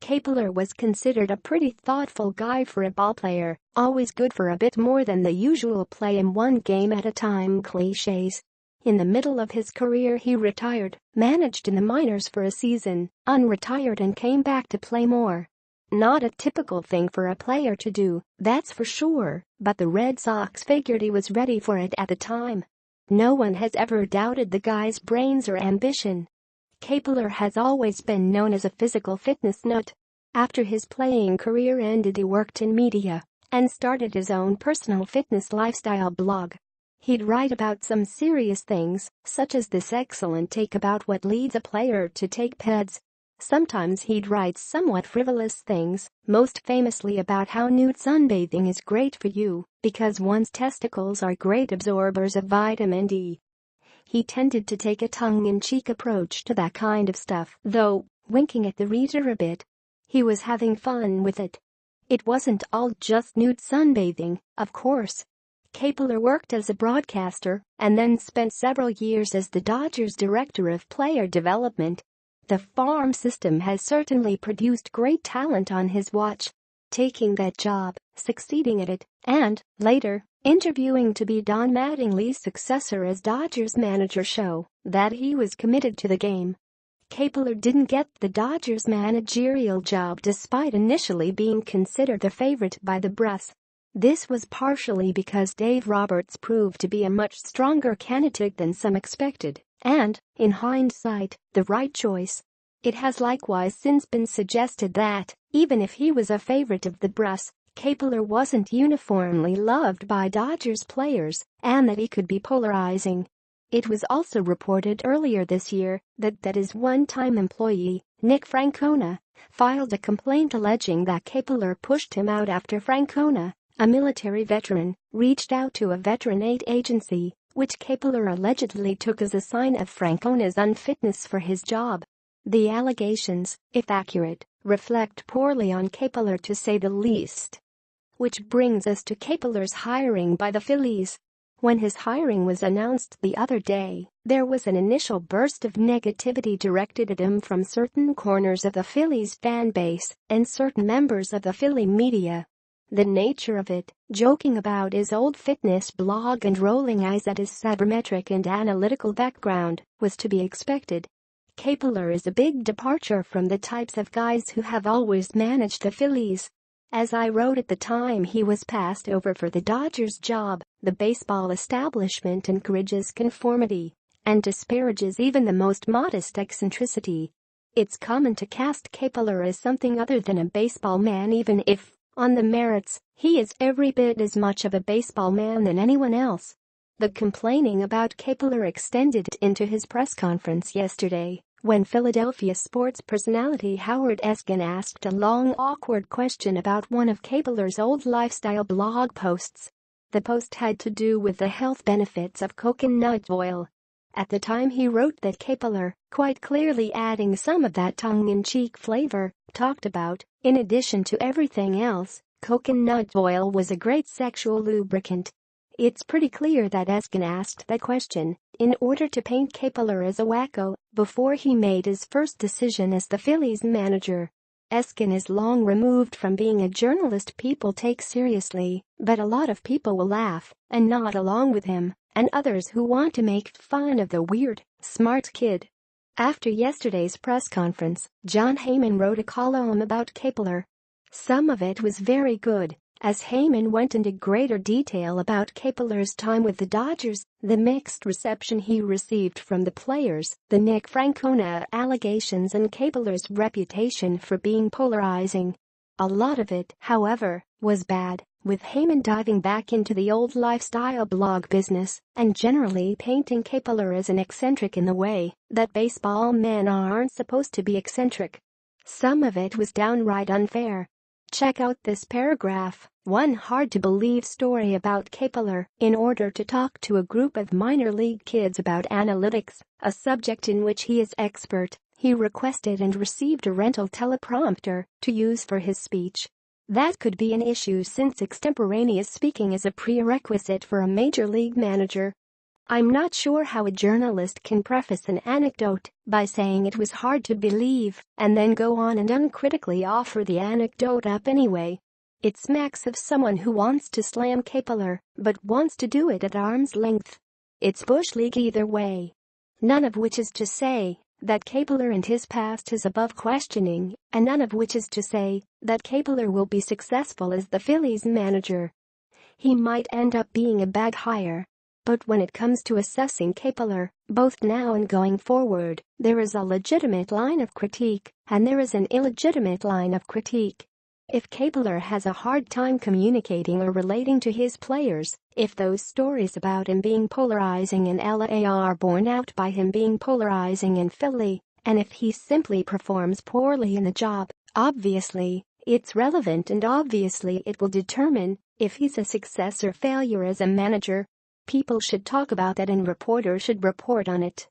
Kapler was considered a pretty thoughtful guy for a ballplayer, always good for a bit more than the usual play in one game at a time cliches. In the middle of his career he retired, managed in the minors for a season, unretired and came back to play more. Not a typical thing for a player to do, that's for sure, but the Red Sox figured he was ready for it at the time. No one has ever doubted the guy's brains or ambition. Kapler has always been known as a physical fitness nut. After his playing career ended, he worked in media and started his own personal fitness lifestyle blog. He'd write about some serious things, such as this excellent take about what leads a player to take PEDs. Sometimes he'd write somewhat frivolous things, most famously about how nude sunbathing is great for you because one's testicles are great absorbers of vitamin D. He tended to take a tongue-in-cheek approach to that kind of stuff, though, winking at the reader a bit. He was having fun with it. It wasn't all just nude sunbathing, of course. Kapler worked as a broadcaster and then spent several years as the Dodgers' director of player development. The farm system has certainly produced great talent on his watch. Taking that job, succeeding at it, and, later, interviewing to be Don Mattingly's successor as Dodgers manager show that he was committed to the game. Kapler didn't get the Dodgers managerial job despite initially being considered the favorite by the brass. This was partially because Dave Roberts proved to be a much stronger candidate than some expected, and, in hindsight, the right choice. It has likewise since been suggested that, even if he was a favorite of the brass, Kapler wasn't uniformly loved by Dodgers players, and that he could be polarizing. It was also reported earlier this year that his one-time employee, Nick Francona, filed a complaint alleging that Kapler pushed him out after Francona, a military veteran, reached out to a veteran aid agency, which Kapler allegedly took as a sign of Francona's unfitness for his job. The allegations, if accurate, reflect poorly on Kapler to say the least. Which brings us to Kapler's hiring by the Phillies. When his hiring was announced the other day, there was an initial burst of negativity directed at him from certain corners of the Phillies fan base and certain members of the Philly media. The nature of it, joking about his old fitness blog and rolling eyes at his sabermetric and analytical background, was to be expected. Kapler is a big departure from the types of guys who have always managed the Phillies. As I wrote at the time he was passed over for the Dodgers job, the baseball establishment encourages conformity and disparages even the most modest eccentricity. It's common to cast Kapler as something other than a baseball man even if, on the merits, he is every bit as much of a baseball man than anyone else. The complaining about Kapler extended into his press conference yesterday, when Philadelphia sports personality Howard Eskin asked a long awkward question about one of Kapler's old lifestyle blog posts. The post had to do with the health benefits of coconut oil. At the time he wrote that Kapler, quite clearly adding some of that tongue-in-cheek flavor, talked about, in addition to everything else, coconut oil was a great sexual lubricant. It's pretty clear that Eskin asked that question in order to paint Kapler as a wacko before he made his first decision as the Phillies manager. Eskin is long removed from being a journalist people take seriously, but a lot of people will laugh and nod along with him, and others who want to make fun of the weird, smart kid. After yesterday's press conference, Jon Heyman wrote a column about Kapler. Some of it was very good, as Heyman went into greater detail about Kapler's time with the Dodgers, the mixed reception he received from the players, the Nick Francona allegations and Kapler's reputation for being polarizing. A lot of it, however, was bad, with Heyman diving back into the old lifestyle blog business and generally painting Kapler as an eccentric in the way that baseball men aren't supposed to be eccentric. Some of it was downright unfair. Check out this paragraph, one hard-to-believe story about Kapler. In order to talk to a group of minor league kids about analytics, a subject in which he is expert, he requested and received a rental teleprompter to use for his speech. That could be an issue since extemporaneous speaking is a prerequisite for a major league manager. I'm not sure how a journalist can preface an anecdote by saying it was hard to believe and then go on and uncritically offer the anecdote up anyway. It smacks of someone who wants to slam Kapler but wants to do it at arm's length. It's Bush League either way. None of which is to say that Kapler and his past is above questioning, and none of which is to say that Kapler will be successful as the Phillies manager. He might end up being a bad hire. But when it comes to assessing Kapler, both now and going forward, there is a legitimate line of critique, and there is an illegitimate line of critique. If Kapler has a hard time communicating or relating to his players, if those stories about him being polarizing in LA are borne out by him being polarizing in Philly, and if he simply performs poorly in the job, obviously, it's relevant and obviously it will determine if he's a success or failure as a manager. People should talk about that and reporters should report on it.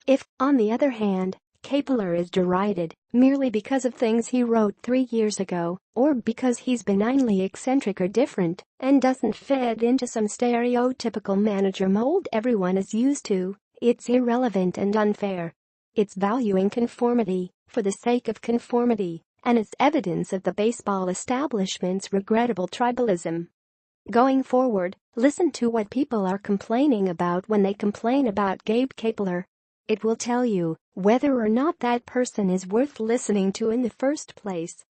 If, on the other hand, Kapler is derided merely because of things he wrote 3 years ago, or because he's benignly eccentric or different and doesn't fit into some stereotypical manager mold everyone is used to, it's irrelevant and unfair. It's valuing conformity for the sake of conformity, and it's evidence of the baseball establishment's regrettable tribalism. Going forward, listen to what people are complaining about when they complain about Gabe Kapler. It will tell you whether or not that person is worth listening to in the first place.